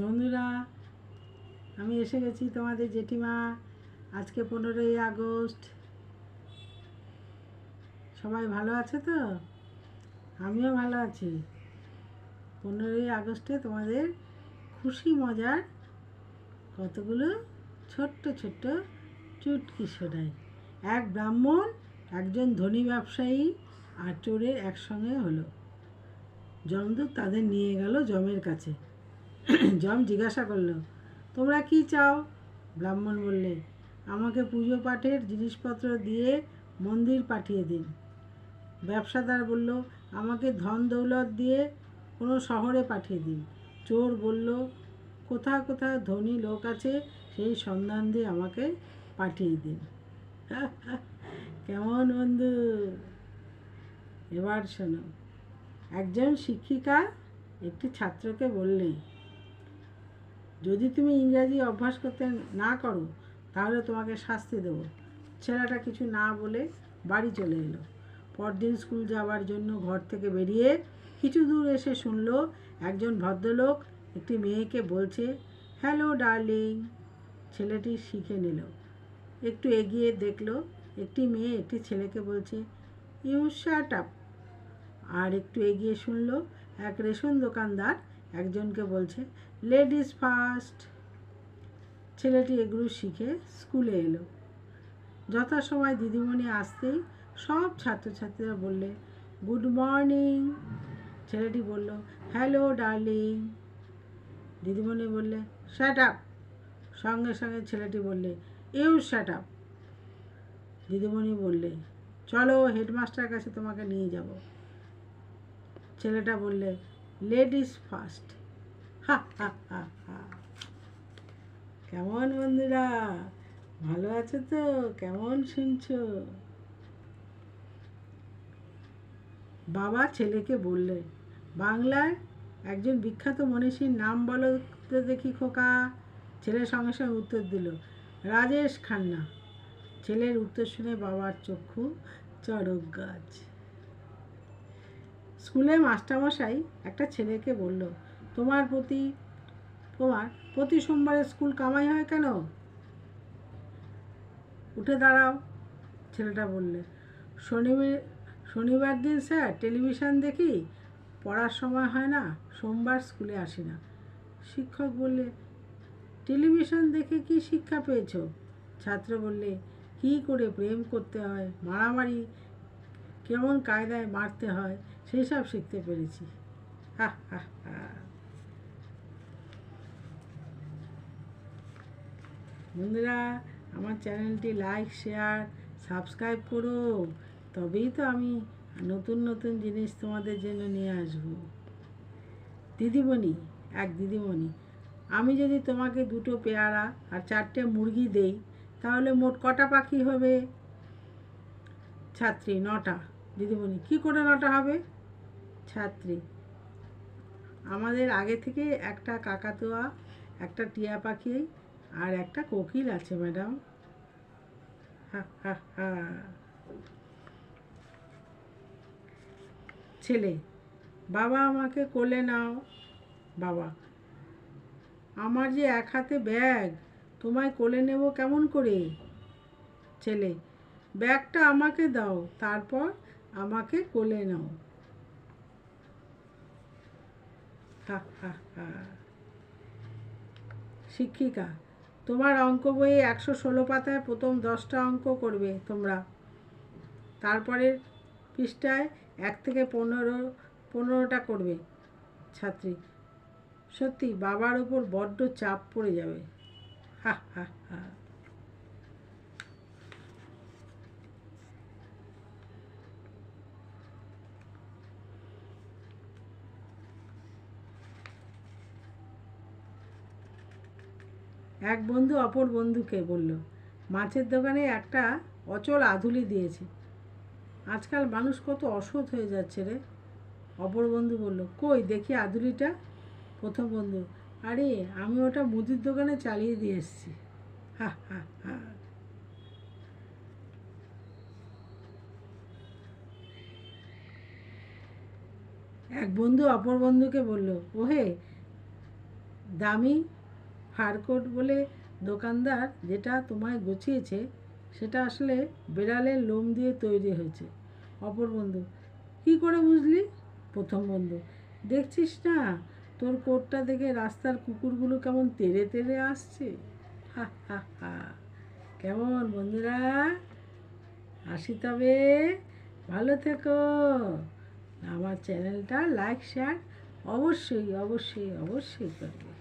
বন্ধুরা, আমি এসে গেছি তোমাদের জেঠিমা। আজকে 15ই আগস্ট। সবাই ভালো আছে তো? আমিও ভালো আছি। 15ই আগস্টে তোমাদের খুশি মজার কতগুলো ছোট্ট ছোট্ট চুটকি শোনাই। এক ব্রাহ্মণ, একজন ধনী ব্যবসায়ী আর চোরের একসঙ্গে হলো। যমদূত তাদের নিয়ে গেল যমের কাছে। যম জিজ্ঞাসা করলো, তোমরা কি চাও? ব্রাহ্মণ বললে, আমাকে পুজো পাঠের জিনিসপত্র দিয়ে মন্দির পাঠিয়ে দিন। ব্যবসাদার বলল, আমাকে ধন দৌলত দিয়ে কোনো শহরে পাঠিয়ে দিন। চোর বলল, কোথায় কোথায় ধনী লোক আছে সেই সন্ধান দিয়ে আমাকে পাঠিয়ে দিন। কেমন বন্ধু? এবার শোনো। একজন শিক্ষিকা একটি ছাত্রকে বললেন, যদি তুমি ইংরাজি অভ্যাস করতে না করো তাহলে তোমাকে শাস্তি দেব। ছেলেটা কিছু না বলে বাড়ি চলে এলো। পরদিন স্কুল যাওয়ার জন্য ঘর থেকে বেরিয়ে কিছু দূর এসে শুনল একজন ভদ্রলোক একটি মেয়েকে বলছে, হ্যালো ডার্লিং। ছেলেটি শিখে নিল। একটু এগিয়ে দেখলো একটি মেয়ে একটি ছেলেকে বলছে, ইউ শাট আপ। আর একটু এগিয়ে শুনল এক রেশন দোকানদার একজনকে বলছে, লেডিস ফার্স্ট। ছেলেটি এগুলো শিখে স্কুলে এলো। যথাসময় দিদিমণি আসতেই সব ছাত্রছাত্রীরা বললে, গুড মর্নিং। ছেলেটি বলল, হ্যালো ডার্লিং। দিদিমণি বললে, শ্যাট আপ। সঙ্গে সঙ্গে ছেলেটি বললে, ইউ শ্যাট আপ। দিদিমণি বললে, চলো হেডমাস্টার কাছে তোমাকে নিয়ে যাব। ছেলেটা বললে, লেডিস ফার্স্ট। হা হা হা হা। কেমন বন্ধুরা, ভালো আছো তো? কেমন শুনছো? বাবা ছেলেকে বললেন, বাংলায় একজন বিখ্যাত মনীষীর নাম বলো তো দেখি খোকা। ছেলে সঙ্গে সঙ্গে উত্তর দিল, রাজেশ খান্না। ছেলের উত্তর শুনে বাবার চক্ষু চড়ক গাছ। স্কুলে মাস্টারমশাই একটা ছেলেকে বলল, তোমার প্রতি সোমবারে স্কুল কামাই হয় কেন? উঠে দাঁড়াও। ছেলেটা বললে, শনিবার দিন স্যার টেলিভিশন দেখি, পড়ার সময় হয় না, সোমবার স্কুলে আসি না। শিক্ষক বললে, টেলিভিশন দেখে কি শিক্ষা পেয়েছো? ছাত্র বললে, কী করে প্রেম করতে হয়, মারামারি কেমন কায়দায় মারতে হয় সেই সব শিখতে পেরেছি। হা হা হা। বন্ধুরা, আমার চ্যানেলটি লাইক শেয়ার সাবস্ক্রাইব করো, তবেই তো আমি নতুন নতুন জিনিস তোমাদের জন্য নিয়ে আসব। দিদিমণি, এক দিদিমণি, আমি যদি তোমাকে 2টো পেয়ারা আর 4টে মুরগি দেই তাহলে মোট কটা পাখি হবে? ছাত্রী, 9টা। দিদিমণি, কী করে 9টা হবে? ছাত্রী, আমাদের আগে থেকে একটা কাকাতুয়া, একটা টিয়া পাখি আর একটা কোকিল আছে ম্যাডাম। হা হা হা। ছেলে, বাবা আমাকে কোলে নাও। বাবা, আমার যে এক হাতে ব্যাগ, তোমায় কোলে নেব কেমন করে? ছেলে, ব্যাগটা আমাকে দাও, তারপর আমাকে কোলে নাও। হা হা হা। শিক্ষিকা, তোমার অঙ্ক বইয়ে 116 পাতায় প্রথম 10টা অঙ্ক করবে তোমরা, তারপরের পৃষ্ঠায় 1 থেকে 15টা করবে। ছাত্রী, সত্যি বাবার ওপর বড্ড চাপ পড়ে যাবে। হা হা হা। এক বন্ধু অপর বন্ধুকে বলল, মাছের দোকানে একটা অচল আধুলি দিয়েছে, আজকাল মানুষ কত অসৎ হয়ে যাচ্ছে রে। অপর বন্ধু বলল, কই দেখি আধুলিটা। প্রথম বন্ধু, আরে আমি ওটা মুদির দোকানে চালিয়ে দিয়ে এসেছি। হা হা হা। এক বন্ধু অপর বন্ধুকে বলল, ওহে দামি ফার কোট বলে দোকানদার যেটা তোমায় গুছিয়েছে সেটা আসলে বেড়ালের লোম দিয়ে তৈরি হয়েছে। অপর বন্ধু: কী করে বুঝলি? প্রথম বন্ধু: দেখছিস না, তোর কোটটা দেখে রাস্তার কুকুরগুলো কেমন তেড়ে তেড়ে আসছে। হা হা হা। কেমন বন্ধুরা, আসি তবে, ভালো থেকো। আমার চ্যানেলটা লাইক শেয়ার অবশ্যই অবশ্যই অবশ্যই করবে।